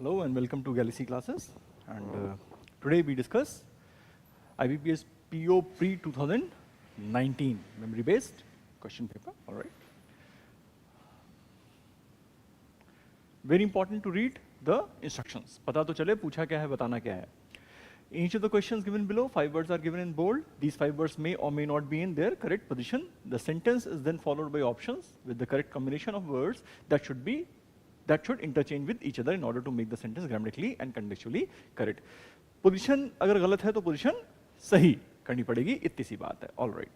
Hello and welcome to Galaxy classes. And today we discuss IBPS PO pre-2019 memory-based question paper. All right. Very important to read the instructions. पता तो चले पूछा क्या है बताना क्या है. In each of the questions given below, 5 words are given in bold. These 5 words may or may not be in their correct position. The sentence is then followed by options with the correct combination of words that should interchange with each other in order to make the sentence grammatically and contextually correct. Position अगर गलत है तो position सही करनी पड़ेगी, इतनी सी बात है. All right.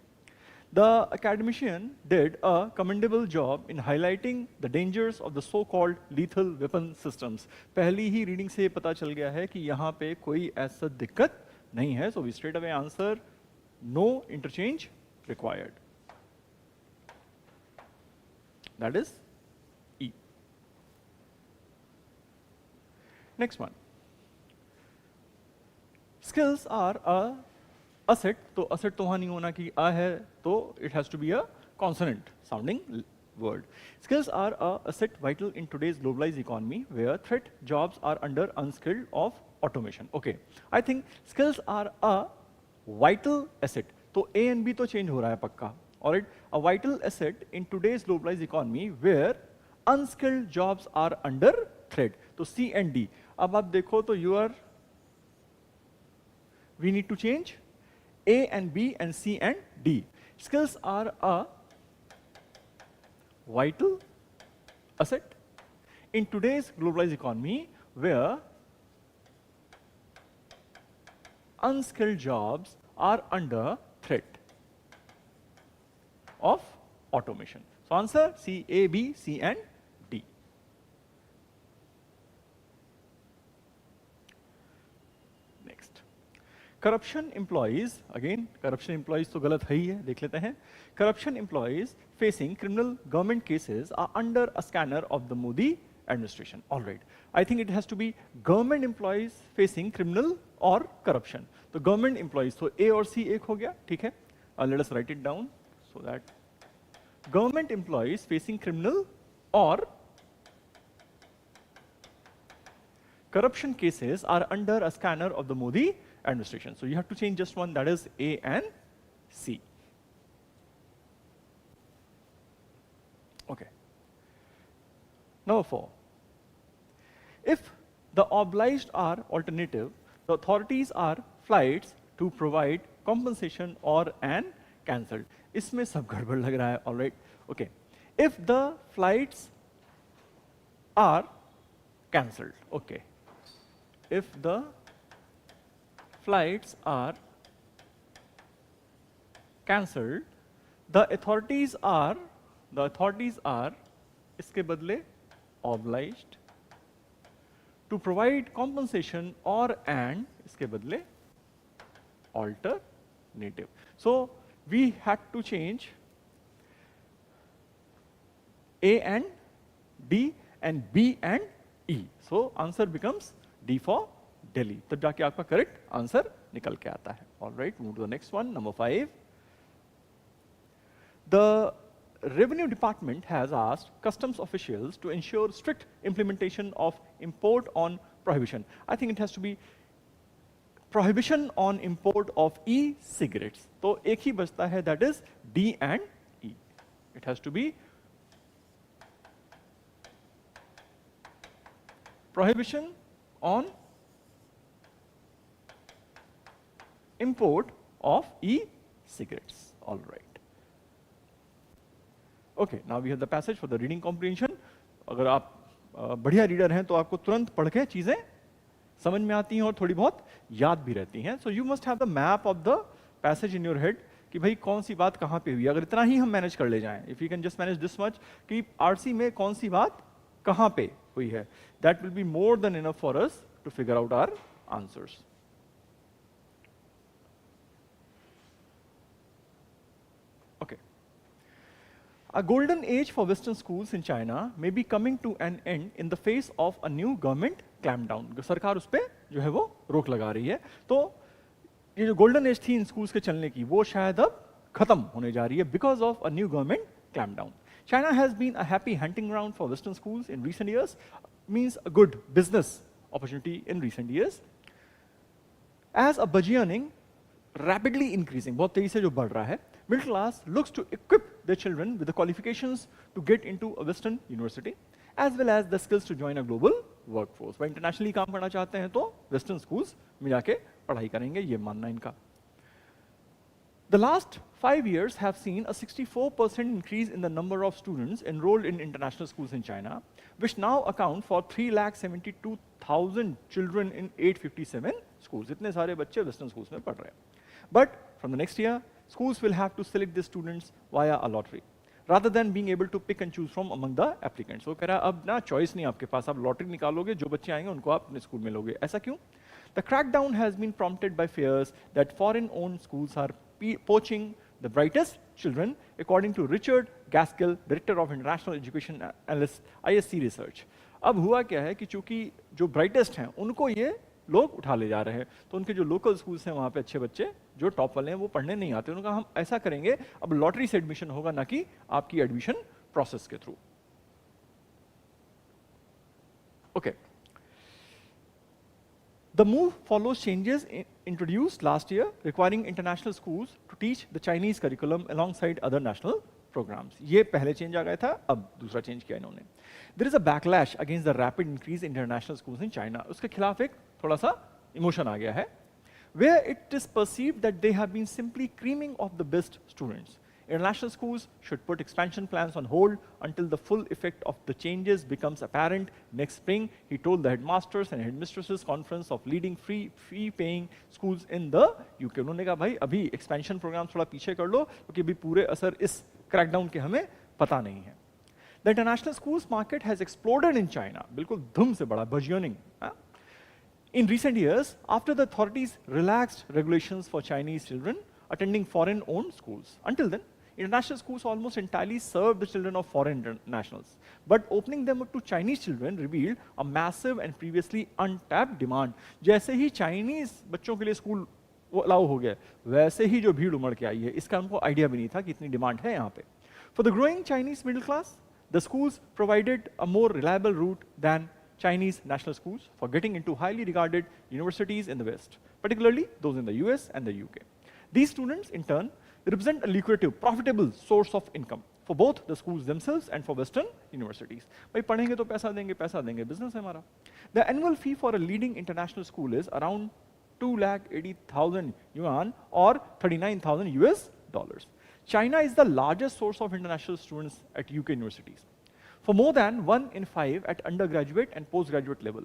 The academician did a commendable job in highlighting the dangers of the so-called lethal weapon systems. पहली ही रीडिंग से पता चल गया है कि यहाँ पे कोई ऐसा दिक्कत नहीं है. So we straight away answer no interchange required. That is E. Next one. Skills are a asset, तो asset तो वहाँ नहीं होना कि a है, तो it has to be a consonant sounding word. Skills are a asset vital in today's globalized economy where threat jobs are under unskilled of automation. Okay, I think skills are a vital asset. तो A and B तो change हो रहा है पक्का. Alright, a vital asset in today's globalized economy where unskilled jobs are under threat. तो C and D. अब आप देखो तो we need to change A and B and C and D. Skills are a vital asset in today's globalized economy where unskilled jobs are under threat of automation. So answer C, A, B, C and D. Next. Corruption employees, again, corruption employees तो गलत है ही है, देख लेते हैं. Corruption employees facing criminal government cases are under a scanner of the Modi administration. All right. I think it has to be government employees facing criminal or corruption. तो government employees, तो A और C एक हो गया, ठीक है? Let us write it down so that government employees facing criminal or corruption cases are under a scanner of the Modi administration. So you have to change just one, that is A and C. Okay. Number 4. If the obliged are alternative, the authorities are flights to provide compensation or an cancelled. इसमें सब गड़बड़ लग रहा है, all right? Okay. If the flights are cancelled, okay. If the flights are cancelled, the authorities are इसके बदले obliged to provide compensation or and इसके बदले alternative. So we had to change A and D and B and E. So answer becomes D for Delhi. तब जाके आपका correct answer निकल के आता है. All right, move to the next one, number 5. The Revenue Department has asked customs officials to ensure strict implementation of import on prohibition. I think it has to be prohibition on import of e-cigarettes. तो एक ही बचता है, that is D and E. It has to be prohibition on import of e-cigarettes. All right. Okay, now we have the passage for the reading comprehension. अगर आप बढ़िया reader हैं तो आपको तुरंत पढ़ के चीजें समझ में आती हैं और थोड़ी बहुत याद भी रहती हैं. So you must have the map of the passage in your head कि भाई कौन सी बात कहाँ पे हुई. अगर इतना ही हम मैनेज कर ले जाएं, if you can just manage this much कि आरसी में कौन सी बात कहाँ पे हुई है, that will be more than enough for us to figure out our answers. Okay. A golden age for Western schools in China may be coming to an end in the face of a new government clampdown. सरकार उस पे जो है वो रोक लगा रही है. तो ये जो golden age थी इन schools के चलने की, वो शायद अब खत्म होने जा रही है because of a new government clampdown. China has been a happy hunting ground for Western schools in recent years, means a good business opportunity in recent years. As a budget earning rapidly increasing, बहुत तेजी से जो बढ़ रहा है, middle class looks to equip their children with the qualifications to get into a Western university, as well as the skills to join a global workforce. वह internationally काम करना चाहते हैं तो Western schools में जाके पढ़ाई करेंगे, ये मानना इनका. The last 5 years have seen a 64% increase in the number of students enrolled in international schools in China, which now account for 3,72,000 children in 857 schools. इतने सारे बच्चे Western schools में पढ़ रहे हैं. But from the next year, schools will have to select the students via a lottery, rather than being able to pick and choose from among the applicants. So कह रहा अब ना choice नहीं आपके पास, आप lottery निकालोगे, जो बच्चे आएंगे उनको आप अपने school में लोगे. ऐसा क्यों? The crackdown has been prompted by fears that foreign-owned schools are poaching the brightest children, according to Richard Gaskell, Director of International Education Analyst, ISC Research. अब हुआ क्या है कि चूंकि जो brightest हैं, उनको ये लोग उठा ले जा रहे हैं, तो उनके जो लोकल स्कूल्स हैं वहाँ पे अच्छे बच्चे जो टॉप वाले हैं वो पढ़ने नहीं आते. उन्होंने कहा हम ऐसा करेंगे, अब लॉटरी से एडमिशन होगा ना कि आपकी एडमिशन प्रोसेस के through. Okay. The move follows changes introduced last year requiring international schools to teach the Chinese curriculum alongside other national programs. ये पहले चेंज आ गया था, अब दूसरा चेंज किया इन्होंने. There is a backlash against the rapid increase in international schools in China. उसके खिलाफ एक थोड़ा सा इमोशन आ गया है, where it is perceived that they have been simply creaming of the best students. International schools should put expansion plans on hold until the full effect of the changes becomes apparent next spring, he told the headmasters and headmistresses conference of leading fee-paying schools in the UK. उन्होंने कहा भाई अभी expansion program थोड़ा पीछे कर लो, क्योंकि अभी पूरे असर इस crackdown के हमें पता नहीं है. The international schools market has exploded in China. बिल्कुल धूम से बड़ा, burgeoning. In recent years, after the authorities relaxed regulations for Chinese children attending foreign-owned schools. Until then, international schools almost entirely served the children of foreign nationals. But opening them up to Chinese children revealed a massive and previously untapped demand. जैसे ही Chinese बच्चों के लिए school allow हो गया, वैसे ही जो भीड़ उमड़ के आई है, इसका उनको आइडिया भी नहीं था कि इतनी डिमांड है यहाँ पे. For the growing Chinese middle class, the schools provided a more reliable route than Chinese national schools for getting into highly regarded universities in the West, particularly those in the US and the UK. These students, in turn, represent a lucrative, profitable source of income for both the schools themselves and for Western universities. भाई पढ़ेंगे तो पैसा देंगे, business है हमारा. The annual fee for a leading international school is around 280,000 yuan or $39,000. China is the largest source of international students at UK universities. For more than 1 in 5 at undergraduate and postgraduate level.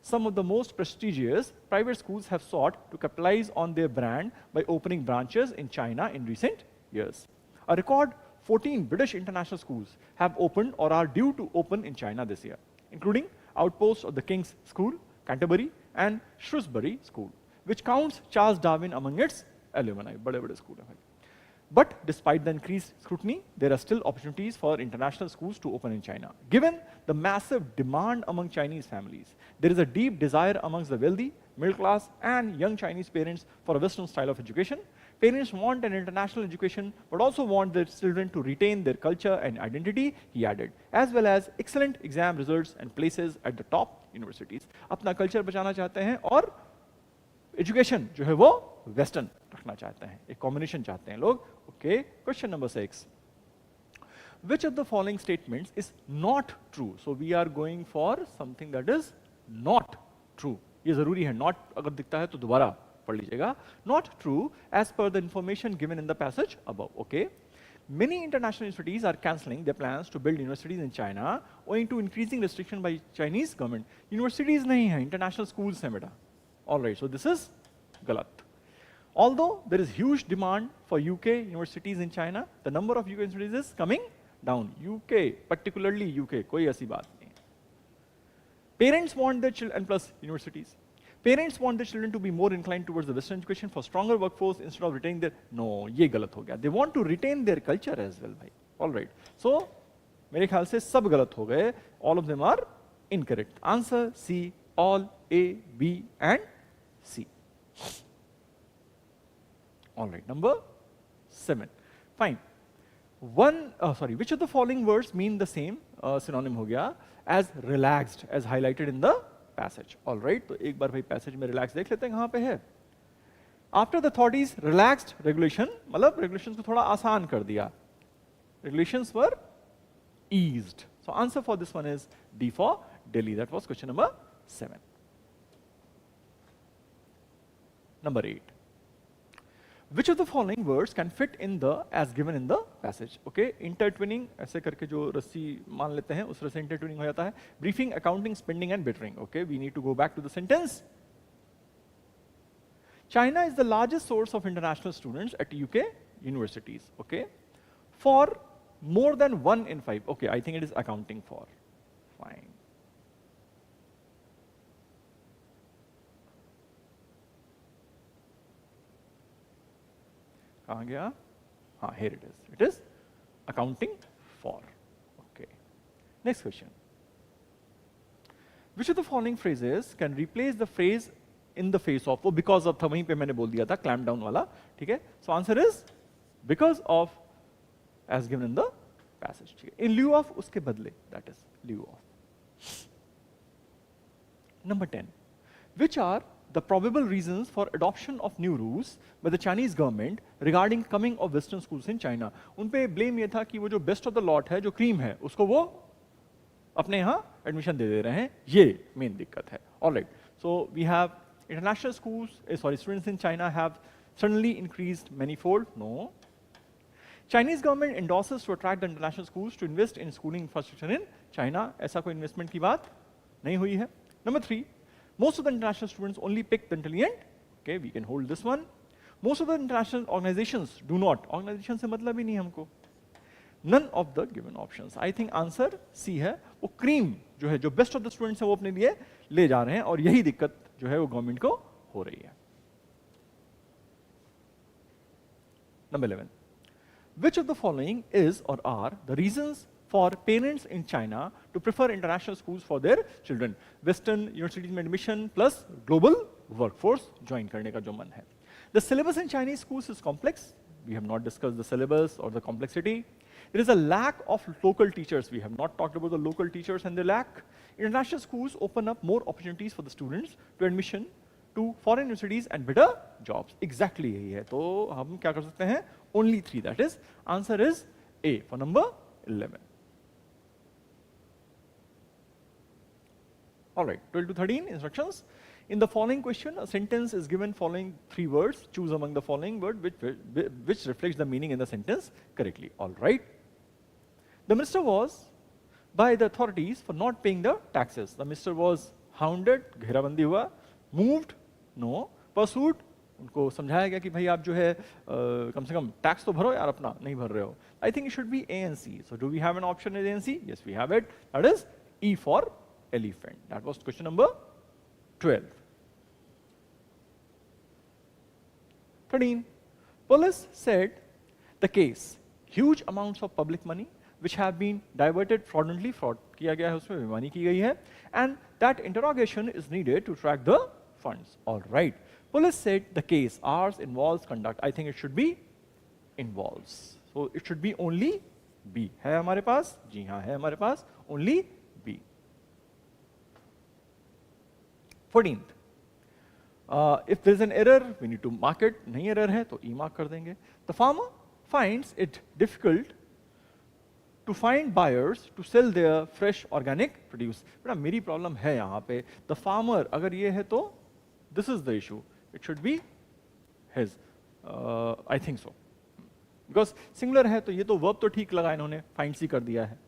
Some of the most prestigious private schools have sought to capitalize on their brand by opening branches in China in recent years. A record 14 British international schools have opened or are due to open in China this year, including outposts of the King's School, Canterbury, and Shrewsbury School, which counts Charles Darwin among its alumni. बड़े-बड़े school हैं भाई. But despite the increased scrutiny, there are still opportunities for international schools to open in China. Given the massive demand among Chinese families, there is a deep desire amongst the wealthy, middle class, and young Chinese parents for a Western style of education. Parents want an international education, but also want their children to retain their culture and identity, he added, as well as excellent exam results and places at the top universities. अपना culture बचाना चाहते हैं और education जो है वो Western रखना चाहते हैं, एक combination चाहते हैं लोग. Okay, question number 6. Which of the following statements is not true? So we are going for something that is not true. ये जरूरी है, not अगर दिखता है तो दोबारा पढ़ लीजिएगा. Not true as per the information given in the passage above. Okay. Many international universities are cancelling their plans to build universities in China owing to increasing restriction by Chinese government. Universities नहीं हैं, international schools हैं बेटा. All right, so this is गलत. Although there is huge demand for UK universities in China, the number of UK universities is coming down. UK, particularly UK, कोई ऐसी बात नहीं. Parents want their children, and plus universities. Parents want their children to be more inclined towards the Western education for stronger workforce instead of retaining their. No, ये गलत हो गया. They want to retain their culture as well, भाई. All right. So, मेरे ख्याल से सब गलत हो गए. All of them are incorrect. Answer C, all A, B, and C. All right, number 7. Fine. Which of the following words mean the same, synonym हो गया, as relaxed, as highlighted in the passage. All right, तो एक बार भाई passage में relax देख लेते हैं कहाँ पे है. After the authorities relaxed regulation, मतलब regulations को थोड़ा आसान कर दिया. Regulations were eased. So answer for this one is D for Delhi. That was question number 7. Number 8. Which of the following words can fit in the as given in the passage? Okay, intertwining ऐसे करके जो रस्सी मान लेते हैं उस तरह से intertwining हो जाता है. Briefing, accounting, spending and bittering. Okay, we need to go back to the sentence. China is the largest source of international students at UK universities. Okay, for more than 1 in 5. Okay, I think it is accounting for. Fine. कहाँ गया? हाँ, here it is. It is accounting for. Okay. Next question. Which of the following phrases can replace the phrase in the face of? वो because of था, वहीं पे मैंने बोल दिया था, clamp down वाला, ठीक है? So answer is because of as given in the passage. ठीक है? In lieu of, उसके बदले, that is lieu of. Number 10. Which are the probable reasons for adoption of new rules by the Chinese government regarding coming of Western schools in China? उन पे blame ये था कि वो जो best of the lot है, जो cream है, उसको वो अपने यहाँ admission दे रहे हैं, ये main दिक्कत है. All right. So we have international schools, students in China have suddenly increased manifold. No. Chinese government endorses to attract the international schools to invest in schooling infrastructure in China. ऐसा कोई investment की बात नहीं हुई है. Number 3. Most of the international students only pick the intelligent. Okay, we can hold this one. Most of the international organizations do not. Organization से मतलब ही नहीं हमको. None of the given options. I think answer C है. वो cream जो है, जो best of the students है वो अपने लिए ले जा रहे हैं और यही दिक्कत जो है वो गवर्नमेंट को हो रही है. Number 11. Which of the following is or are the reasons for parents in China to prefer international schools for their children? Western universities में admission plus global workforce join करने का जो मन है. The syllabus in Chinese schools is complex. We have not discussed the syllabus or the complexity. There is a lack of local teachers. We have not talked about the local teachers and their lack. International schools open up more opportunities for the students to admission to foreign universities and better jobs. Exactly यही है. तो हम क्या कर सकते हैं? Only 3. That is, answer is A for number 11. All right, 12 to 13 instructions. In the following question, a sentence is given following 3 words. Choose among the following words which reflects the meaning in the sentence correctly. All right. The minister was by the authorities for not paying the taxes. The minister was hounded, घेराबंदी हुआ, moved, no, pursued, उनको समझाया गया कि भाई आप जो है कम से कम टैक्स तो भरो यार अपना, नहीं भर रहे हो. I think it should be A and C. So do we have an option as A and C? Yes, we have it. That is E for elephant. That was question number 12. 13. Police said the case, huge amounts of public money which have been diverted fraudulently, fraud किया गया है, उसमें बेईमानी की गई है, and that interrogation is needed to track the funds. All right. Police said the case, ours involves conduct. I think it should be involves. So it should be only B. है हमारे पास? जी हाँ है हमारे पास. Only B. 14th. If there is an error, we need to mark it. नहीं error है तो E mark कर देंगे. The farmer finds it difficult to find buyers to sell their fresh organic produce. बेटा मेरी problem है यहाँ पे. The farmer अगर ये है तो this is the issue. It should be his. I think so. Because singular है तो ये तो verb तो ठीक लगा इन्होंने, find C कर दिया है.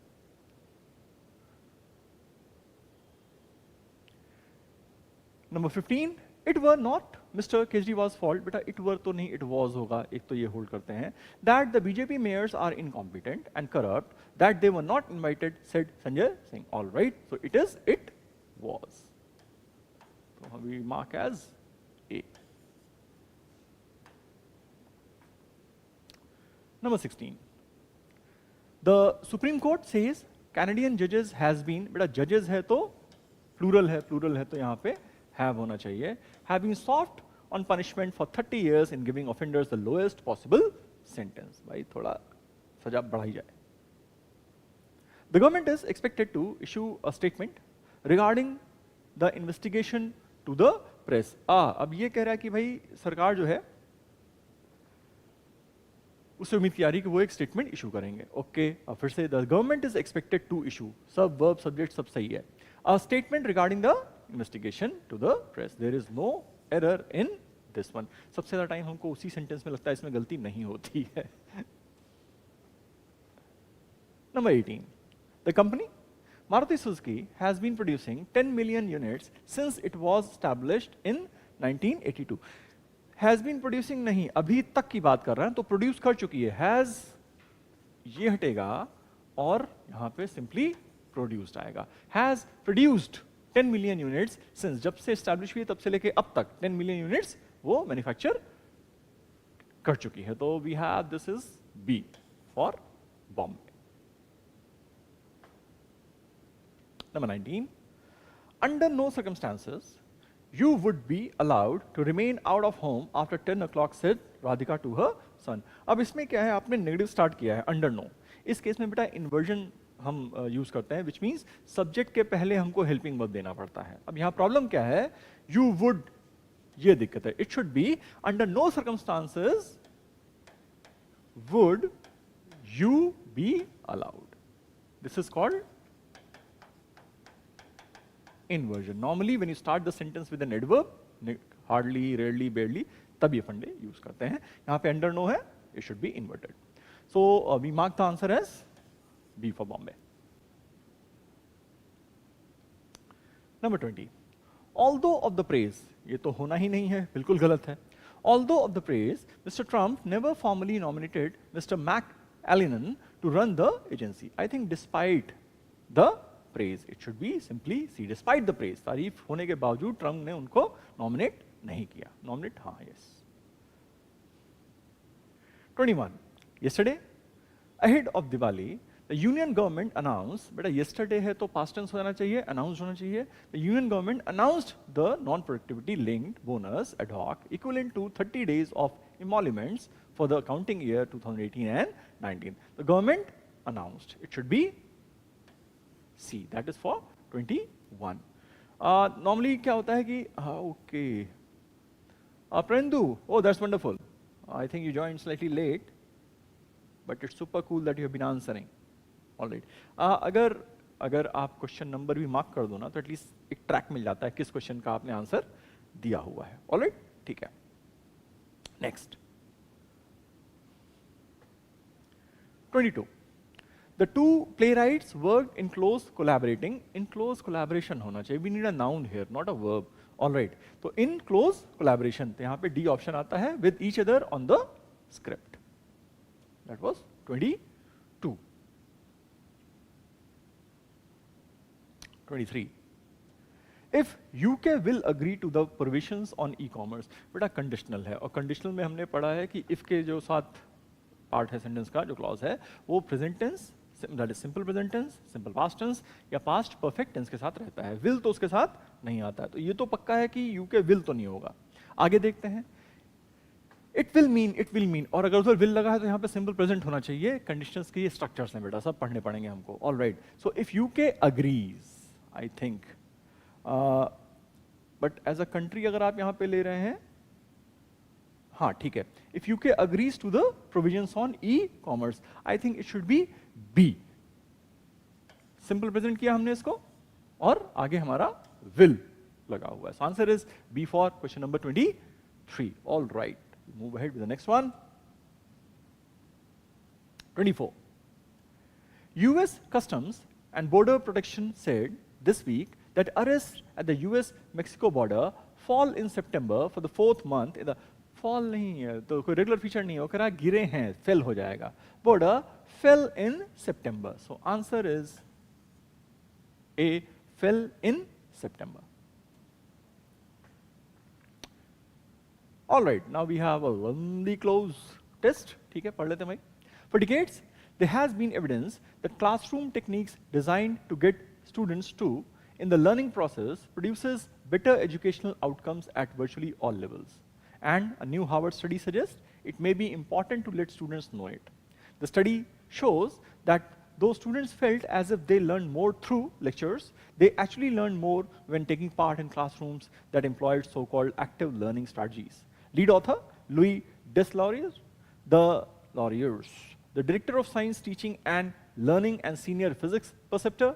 Number 15. It were not Mr. Kejriwal's fault, बेटा it were तो नहीं, it was होगा, एक तो ये hold करते हैं. That the BJP mayors are incompetent and corrupt, that they were not invited, said Sanjay Singh. All right, so it is, it was. So we mark as A. Number 16. The Supreme Court says Canadian judges has been, बेटा judges है तो plural है तो यहाँ पे have होना चाहिए, have been soft on punishment for 30 years in giving offenders the lowest possible sentence. भाई थोड़ा सजा बढ़ाई जाए. The government is expected to issue a statement regarding the investigation to the press. अब ये कह रहा है कि भाई सरकार जो है उससे उम्मीद की जा रही कि वो एक स्टेटमेंट इशू करेंगे. ओके, अब फिर से the government is expected to issue, सब वर्ब सब्जेक्ट सब सही है. A statement regarding the investigation to the press. There is no error in this one. सबसे ज्यादा टाइम हमको उसी सेंटेंस में लगता है, इसमें गलती नहीं होती है. Number 18. The company Maruti Suzuki has been producing 10 million units since it was established in 1982. Has been producing नहीं, अभी तक की बात कर रहे हैं, तो प्रोड्यूस कर चुकी है. Has ये हटेगा और यहाँ पे सिंपली प्रोड्यूस्ड आएगा. Has produced 10 million units since, जब से एस्टैब्लिश हुई तब से लेके अब तक 10 million units वो मैन्युफैक्चर कर चुकी है. तो we have this is B for Bombay. Number 19. Under no circumstances you would be allowed to remain out of home after 10 o'clock, said Radhika to her son. अब इसमें क्या है, आपने नेगेटिव स्टार्ट किया है, अंडर नो. इस केस में बेटा इन्वर्जन हम यूज करते हैं, विच मीन्स सब्जेक्ट के पहले हमको हेल्पिंग वर्ब देना पड़ता है. अब यहाँ प्रॉब्लम क्या है, यू वुड, ये दिक्कत है. It should be under no circumstances would you be allowed. This is called inversion. Normally when you start the sentence with an adverb, hardly, rarely, barely, तब ये फंडे यूज करते हैं. यहाँ पे under no है, it should be inverted. So we mark the answer as B for Bombay. Number 20. Although of the praise, ये तो होना ही नहीं है, बिल्कुल गलत है. Although of the praise, Mr. Trump never formally nominated Mr. McAleenan to run the agency. I think despite the praise, it should be simply C. Despite the praise, तारीफ होने के बावजूद ट्रम्प ने उनको नॉमिनेट नहीं किया. नॉमिनेट, हाँ, yes. 21. Yesterday, ahead of Diwali, the union government announced, बेटा yesterday है तो past tense होना चाहिए, announced होना चाहिए. The union government announced the non-productivity linked bonus ad hoc equivalent to 30 days of emoluments for the accounting year 2018 and 19. The government announced. It should be C. That is for 21. Normally क्या होता है कि okay. Prendu, oh that's wonderful. I think you joined slightly late, but it's super cool that you have been answering. All right. अगर आप question number भी mark कर दो ना, तो एटलीस्ट एक ट्रैक मिल जाता है किस क्वेश्चन का आपने आंसर दिया हुआ है. All right, ठीक है. Next. 22. The two playwrights worked in close collaborating. In close collaboration होना चाहिए. We need a noun here, not a verb. All right. तो in close collaboration, तो यहाँ पे D option आता है, with each other on the script. That was 22. 23. If UK will agree to the provisions on e-commerce, बेटा conditional है, और conditional में हमने पढ़ा है कि if के जो साथ पार्ट है सेंटेंस का, जो क्लॉज है, वो present tense, that is simple present tense, simple past tense या पास्ट परफेक्ट टेंस के साथ रहता है. विल तो उसके साथ नहीं आता है. तो ये तो पक्का है कि यूके विल तो नहीं होगा. आगे देखते हैं. इट विल मीन, और अगर उधर विल लगा है तो यहाँ पे सिंपल प्रेजेंट होना चाहिए. कंडीशंस के ये स्ट्रक्चर्स हैं बेटा, सब पढ़ने पड़ेंगे हमको. All right. So if UK agrees, I think, but as a country अगर आप यहाँ पे ले रहे हैं, हाँ ठीक है. If UK agrees to the provisions on e commerce, I think it should be B. Simple present किया हमने इसको, और आगे हमारा विल लगा हुआ है. So answer is B for question number 23. All right, move ahead with the next one. 24. US Customs and Border Protection said this week that arrests at the US-Mexico border fall in September for the 4th month in the fall नहीं है तो कोई regular feature नहीं है, वो कह रहा गिरे हैं, फेल हो जाएगा. Border fail in September. So answer is A, fail in September. Alright, now we have a लंबी क्लोज टेस्ट. ठीक है, पढ़ लेते हैं भाई. For decades there has been evidence that classroom techniques designed to get students to in the learning process produces better educational outcomes at virtually all levels. And a new Harvard study suggests it may be important to let students know it. The study shows that though students felt as if they learned more through lectures, they actually learned more when taking part in classrooms that employed so-called active learning strategies. Lead author, Louis Deslauriers, the director of science teaching and learning and senior physics preceptor,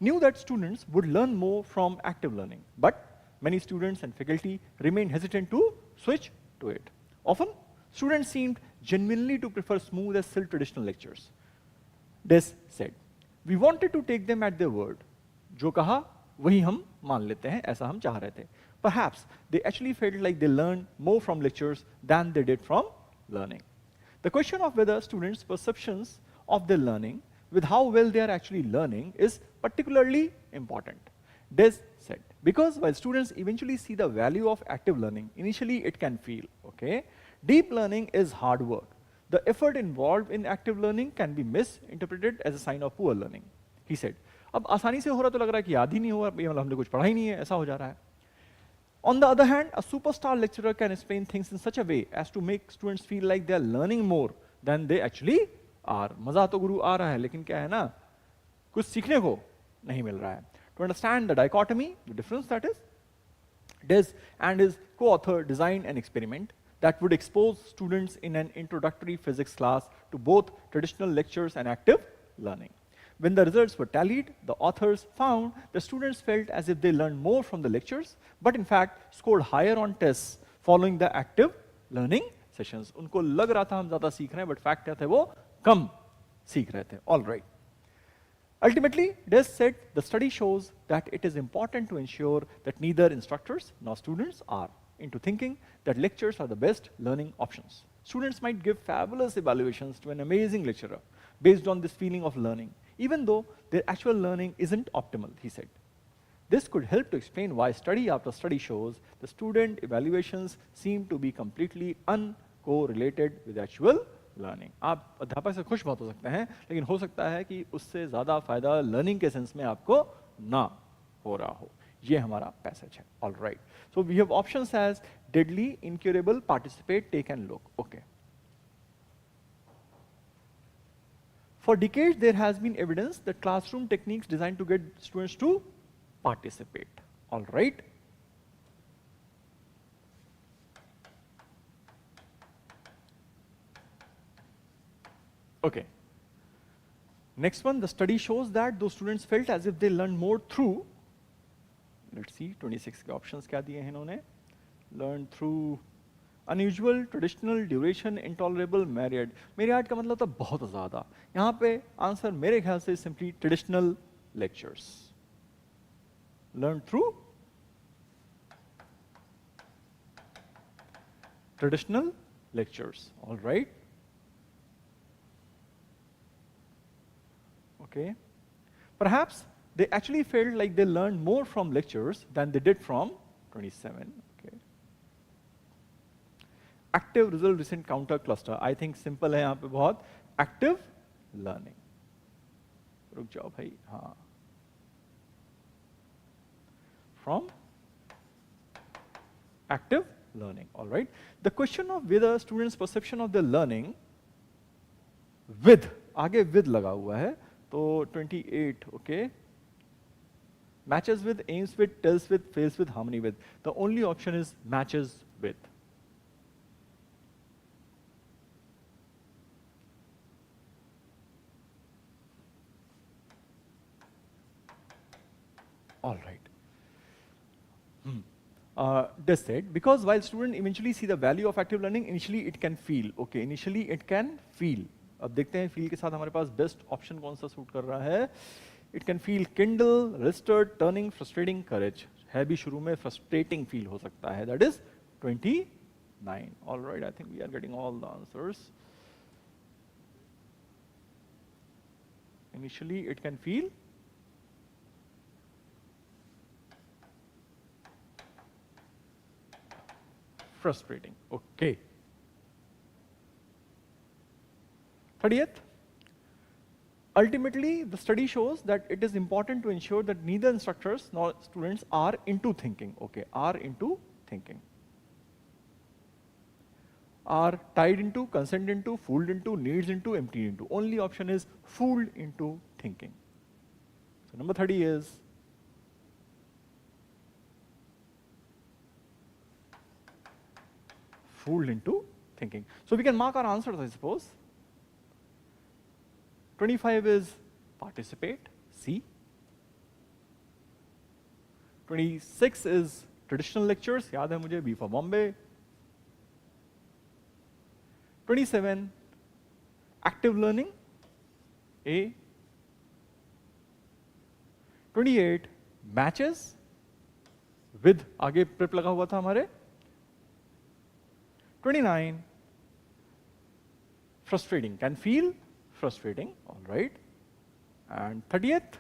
knew that students would learn more from active learning, but many students and faculty remained hesitant to switch to it. Often, students seemed genuinely to prefer smooth as silk traditional lectures. Des said, "We wanted to take them at their word. जो कहा वही हम मान लेते हैं, ऐसा हम चाह रहे थे." Perhaps they actually felt like they learned more from lectures than they did from learning. The question of whether students' perceptions of their learning with how well they are actually learning is particularly important. Des said, because while students eventually see the value of active learning, initially it can feel, okay, deep learning is hard work. The effort involved in active learning can be misinterpreted as a sign of poor learning. He said, अब आसानी से हो रहा तो लग रहा है कि याद ही नहीं हुआ, ये मतलब हमने कुछ पढ़ा ही नहीं है, ऐसा हो जा रहा है. On the other hand, a superstar lecturer can explain things in such a way as to make students feel like they are learning more than they actually are. मजा तो गुरु आ रहा है, लेकिन क्या है ना, कुछ सीखने को नहीं मिल रहा है. To understand the dichotomy, the difference that is, Des and his co-author designed an experiment that would expose students in an introductory physics class to both traditional lectures and active learning. When the results were tallied, the authors found the students felt as if they learned more from the lectures, but in fact scored higher on tests following the active learning sessions. उनको लग रहा था हम ज़्यादा सीख रहे हैं, but fact क्या थे वो कम सीख रहे थे. All right. Ultimately, Des said the study shows that it is important to ensure that neither instructors nor students are into thinking that lectures are the best learning options. Students might give fabulous evaluations to an amazing lecturer based on this feeling of learning, even though their actual learning isn't optimal, he said. This could help to explain why study after study shows the student evaluations seem to be completely uncorrelated with actual learning. आप अध्यापक से खुश बहुत हो सकते हैं, लेकिन हो सकता है कि उससे ज़्यादा फायदा learning के सेंस में आपको ना हो रहा हो. ये हमारा पैसेज है. All right. So we have options as deadly, incurable, participate, take and look. Okay. For decades, there has been evidence that classroom techniques designed to get students to participate. All right. Okay. Next one, the study shows that those students felt as if they learned more through, let's see, 26 के options क्या दिए हैं इन्होंने? Learn through unusual, traditional, duration, intolerable, myriad. myriad का मतलब था बहुत ज़्यादा. यहाँ पे आंसर मेरे ख्याल से simply traditional lectures. Learn through traditional lectures. All right. Okay. Perhaps they actually felt like they learned more from lectures than they did from 27. Okay. Active result recent counter cluster. I think simple है यहाँ पे बहुत. Active learning. रुक जाओ भाई. हाँ. From active learning. All right. The question of whether students' perception of their learning with आगे with लगा हुआ है. तो 28, okay. Matches with, aims with, tells with, fails with, harmony with. The only option is matches with. All right. They said, because while students eventually see the value of active learning, initially it can feel. Okay, initially it can feel. अब देखते हैं feel के साथ हमारे पास best option कौन सा suit कर रहा है. It can feel kindle, registered, turning, frustrating, courage. है भी शुरू में फ्रस्ट्रेटिंग फील हो सकता है. That is 29. Alright, I think we are getting all the answers. Initially it can feel frustrating. Okay. 30th. Ultimately, the study shows that it is important to ensure that neither instructors nor students are into thinking. Okay, are into thinking. are tied into, consent into, fooled into, needs into, empty into. Only option is fooled into thinking. So number 30 is fooled into thinking. So we can mark our answers, I suppose. 25 is participate, C. 26 is traditional lectures, याद है मुझे, B for Bombay. 27 active learning, A. 28 matches with आगे prep लगा हुआ था हमारे. 29 frustrating, can feel frustrating, all right. And 30th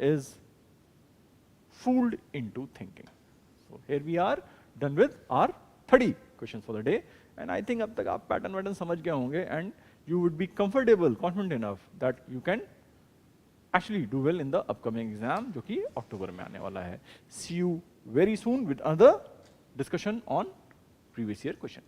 is fooled into thinking. So here we are done with our 30 questions for the day. And I think अब तक आप pattern समझ गए होंगे, and you would be comfortable, confident enough that you can actually do well in the upcoming exam, जो कि अक्टूबर में आने वाला है. See you very soon with another discussion on previous year question.